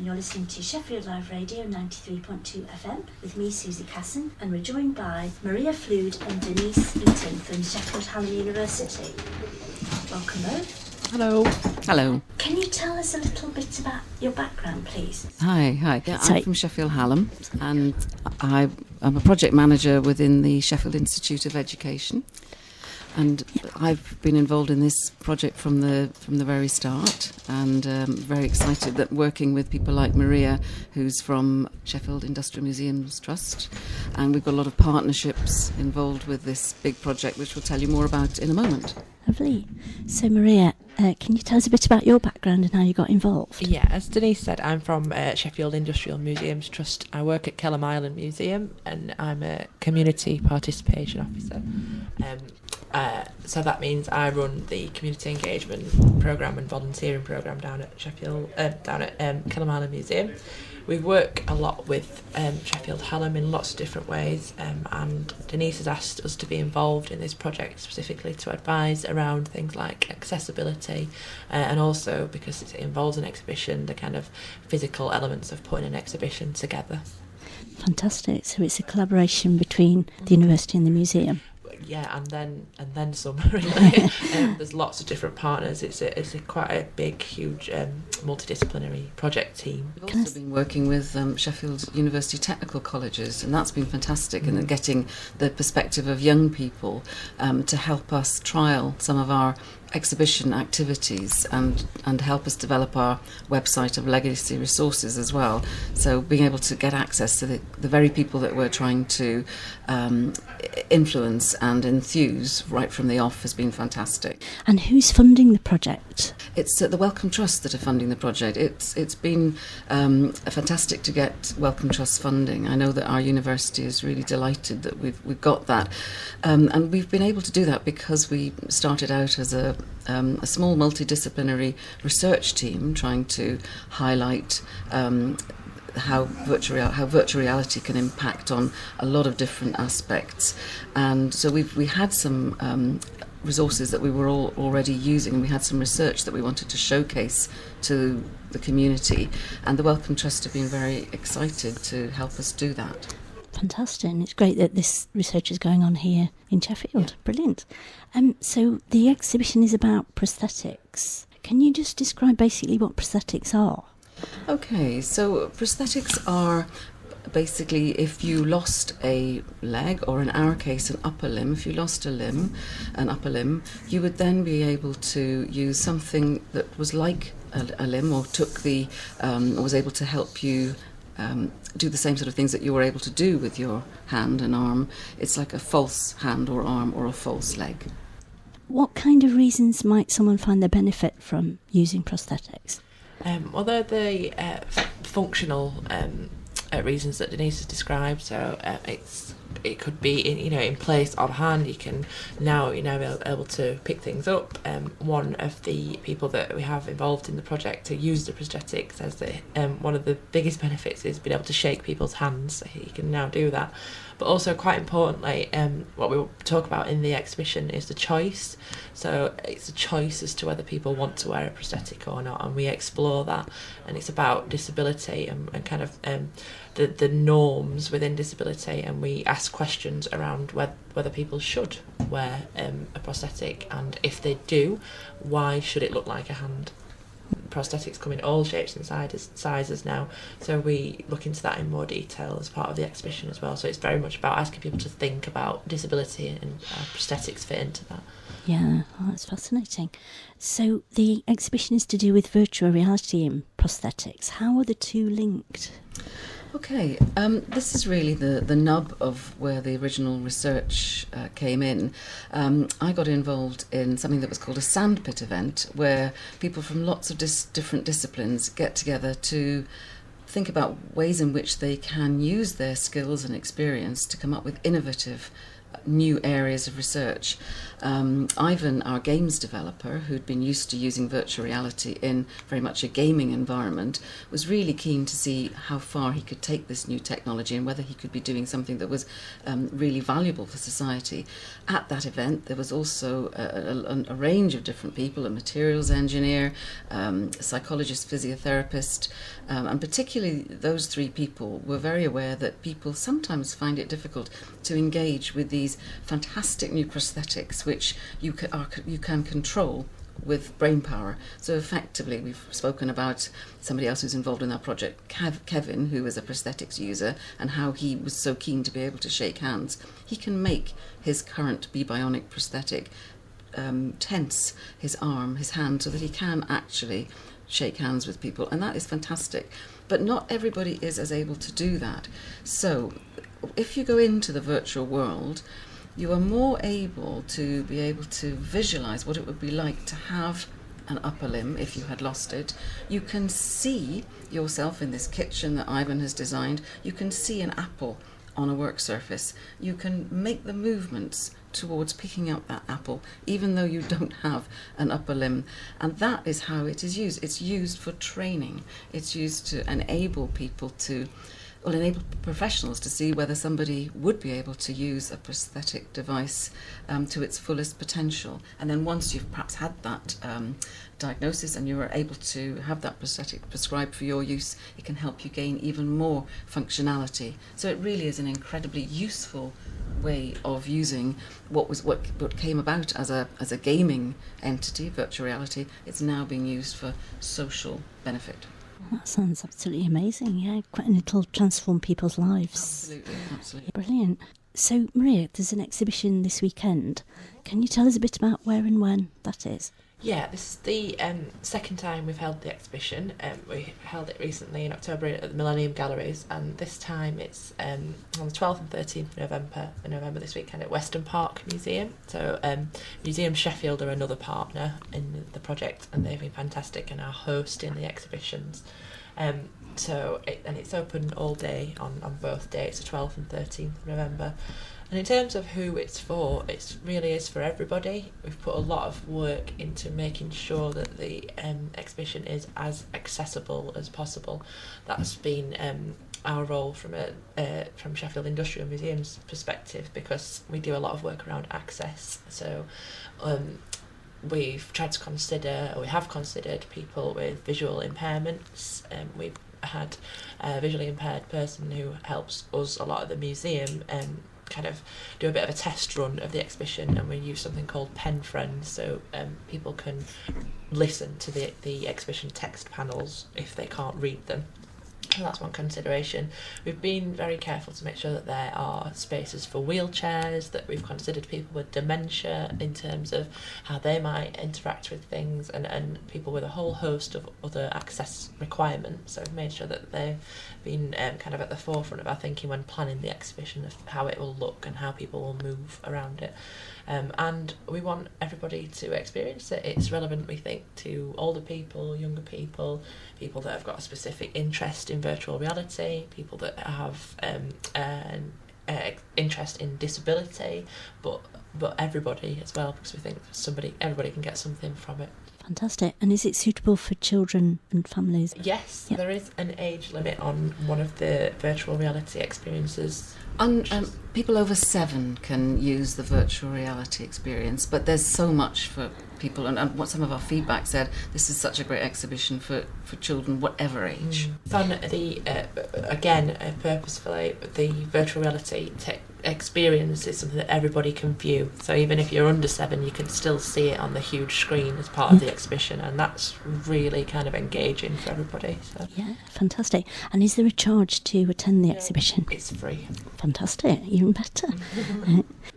You're listening to Sheffield Live Radio 93.2 FM with me, Susie Casson, and we're joined by Maria Flude and Denise Eaton from Sheffield Hallam University. Welcome both. Hello. Hello. Can you tell us a little bit about your background, please? Hi. Yeah, I'm from Sheffield Hallam, and I'm a project manager within the Sheffield Institute of Education. And I've been involved in this project from the very start, and very excited that working with people like Maria, who's from Sheffield Industrial Museums Trust, and we've got a lot of partnerships involved with this big project, which we'll tell you more about in a moment. Lovely. So Maria, can you tell us a bit about your background and how you got involved? Yeah, as Denise said, I'm from Sheffield Industrial Museums Trust. I work at Kelham Island Museum, and I'm a community participation officer. So that means I run the community engagement programme and volunteering programme down at Kelham Island Museum. We work a lot with Sheffield Hallam in lots of different ways, and Denise has asked us to be involved in this project specifically to advise around things like accessibility, and also because it involves an exhibition, the kind of physical elements of putting an exhibition together. Fantastic. So it's a collaboration between the university and the museum. Yeah, and then some. Really, there's lots of different partners. It's quite a big, huge, multidisciplinary project team. We've also been working with Sheffield University Technical Colleges, and that's been fantastic. And getting the perspective of young people to help us trial some of our exhibition activities and help us develop our website of legacy resources as well. So being able to get access to the very people that we're trying to influence and enthuse right from the off has been fantastic. And who's funding the project? It's the Wellcome Trust that are funding the project. It's been fantastic to get Wellcome Trust funding. I know that our university is really delighted that we've got that, and we've been able to do that because we started out as a small multidisciplinary research team trying to highlight how virtual reality can impact on a lot of different aspects, and so we had some resources that we were all already using, and we had some research that we wanted to showcase to the community, and the Wellcome Trust have been very excited to help us do that. Fantastic, and it's great that this research is going on here in Sheffield. Yeah. Brilliant. So the exhibition is about prosthetics. Can you just describe basically what prosthetics are? Okay, so prosthetics are basically if you lost a leg, or in our case an upper limb, if you lost an upper limb, you would then be able to use something that was like a limb, or was able to help you do the same sort of things that you were able to do with your hand and arm. It's like a false hand or arm or a false leg. What kind of reasons might someone find their benefit from using prosthetics? Well, they're the functional reasons that Denise has described. So it could be in place of hand. You can now be able to pick things up. One of the people that we have involved in the project to use the prosthetic says that one of the biggest benefits is being able to shake people's hands. So he can now do that. But also, quite importantly, what we will talk about in the exhibition is the choice. So it's a choice as to whether people want to wear a prosthetic or not, and we explore that. And it's about disability and kind of the norms within disability, and we ask questions around whether people should wear a prosthetic, and if they do, why should it look like a hand? Prosthetics come in all shapes and sizes now, so we look into that in more detail as part of the exhibition as well. So it's very much about asking people to think about disability and how prosthetics fit into that. Yeah, that's fascinating. So the exhibition is to do with virtual reality and prosthetics. How are the two linked? Okay, this is really the nub of where the original research came in. I got involved in something that was called a sandpit event, where people from lots of different disciplines get together to think about ways in which they can use their skills and experience to come up with innovative new areas of research. Ivan, our games developer, who'd been used to using virtual reality in very much a gaming environment, was really keen to see how far he could take this new technology and whether he could be doing something that was really valuable for society. At that event, there was also a range of different people, a materials engineer, a psychologist, physiotherapist, and particularly those three people were very aware that people sometimes find it difficult to engage with these fantastic new prosthetics which you can control with brain power. So effectively, we've spoken about somebody else who's involved in our project, Kevin, who is a prosthetics user, and how he was so keen to be able to shake hands. He can make his current Bionic prosthetic tense his arm, his hand, so that he can actually shake hands with people, and that is fantastic. But not everybody is as able to do that. So if you go into the virtual world, you are more able to be able to visualize what it would be like to have an upper limb if you had lost it. You can see yourself in this kitchen that Ivan has designed. You can see an apple on a work surface. You can make the movements towards picking up that apple, even though you don't have an upper limb. And that is how it is used. It's used for training. It's used to enable people to, well, enable professionals to see whether somebody would be able to use a prosthetic device to its fullest potential. And then once you've perhaps had that diagnosis and you are able to have that prosthetic prescribed for your use, it can help you gain even more functionality. So it really is an incredibly useful way of using what came about as a gaming entity, virtual reality. It's now being used for social benefit. That sounds absolutely amazing, yeah. And it'll transform people's lives. Absolutely. Brilliant. So, Maria, there's an exhibition this weekend. Can you tell us a bit about where and when that is? Yeah, this is the second time we've held the exhibition. We held it recently in October at the Millennium Galleries, and this time it's on the 12th and 13th of November this weekend at Weston Park Museum. So Museum Sheffield are another partner in the project, and they've been fantastic and are hosting the exhibitions. So it's open all day on both dates, the 12th and 13th of November. And in terms of who it's for, it really is for everybody. We've put a lot of work into making sure that the exhibition is as accessible as possible. That's been our role from Sheffield Industrial Museum's perspective, because we do a lot of work around access. So we have considered people with visual impairments. We've had a visually impaired person who helps us a lot at the museum kind of do a bit of a test run of the exhibition, and we use something called Pen Friends, so people can listen to the exhibition text panels if they can't read them. So that's one consideration. We've been very careful to make sure that there are spaces for wheelchairs, that we've considered people with dementia in terms of how they might interact with things, and people with a whole host of other access requirements. So we've made sure that they've been kind of at the forefront of our thinking when planning the exhibition, of how it will look and how people will move around it. And we want everybody to experience it. It's relevant, we think, to older people, younger people, people that have got a specific interest in virtual reality, people that have an interest in disability, but everybody as well, because we think everybody can get something from it. Fantastic. And is it suitable for children and families? Yes, Yep. There is an age limit on one of the virtual reality experiences. People over 7 can use the virtual reality experience, but there's so much for people, and what some of our feedback said, this is such a great exhibition for children whatever age. On the purposefully, the virtual reality experience is something that everybody can view, so even if you're under 7 you can still see it on the huge screen as part of the exhibition, and that's really kind of engaging for everybody. So. Yeah, fantastic. And is there a charge to attend the exhibition? It's free. Fantastic, even better.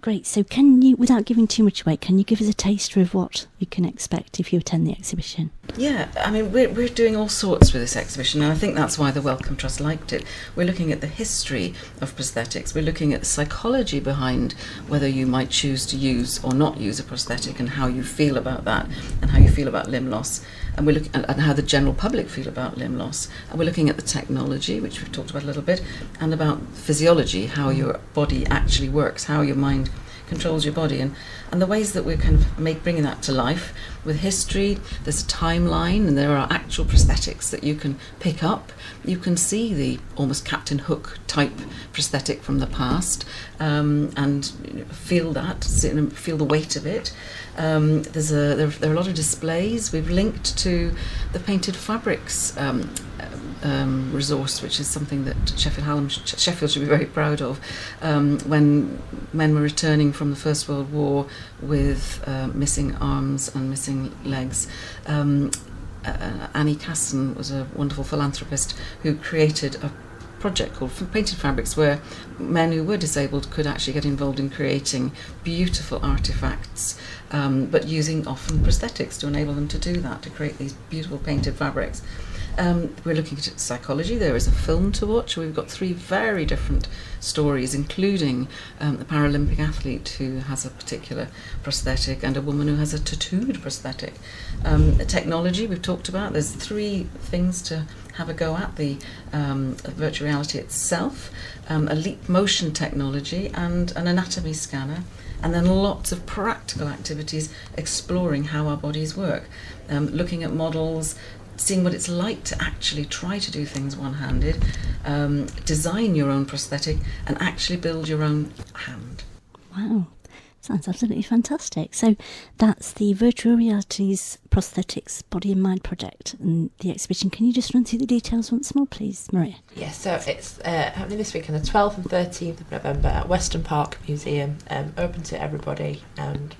Great. So can you, without giving too much away, can you give us a taster of what you can expect if you attend the exhibition? Yeah, I mean, we're doing all sorts with this exhibition, and I think that's why the Wellcome Trust liked it. We're looking at the history of prosthetics, we're looking at the psychology behind whether you might choose to use or not use a prosthetic, and how you feel about that, and how you feel about limb loss, and we're looking at how the general public feel about limb loss, and we're looking at the technology, which we've talked about a little bit, and about physiology, how your body actually works, how your mind controls your body, and the ways that we're kind of bringing that to life with history. There's a timeline, and there are actual prosthetics that you can pick up. You can see the almost Captain Hook type prosthetic from the past, and feel that, feel the weight of it. There are a lot of displays. We've linked to the painted fabrics resource, which is something that Sheffield should be very proud of. When men were returning from the First World War with missing arms and missing legs, Annie Casson was a wonderful philanthropist who created a project called Painted Fabrics, where men who were disabled could actually get involved in creating beautiful artefacts, but using often prosthetics to enable them to do that, to create these beautiful painted fabrics. We're looking at psychology. There is a film to watch. We've got 3 very different stories, including a Paralympic athlete who has a particular prosthetic and a woman who has a tattooed prosthetic. Technology we've talked about. There's 3 things to have a go at: the virtual reality itself, a leap motion technology, and an anatomy scanner. And then lots of practical activities exploring how our bodies work, looking at models, seeing what it's like to actually try to do things one-handed, design your own prosthetic, and actually build your own hand. Wow, sounds absolutely fantastic. So that's the Virtual Realities Prosthetics Body and Mind project and the exhibition. Can you just run through the details once more, please, Maria? Yes, so it's happening this week on the 12th and 13th of November at Weston Park Museum, open to everybody, and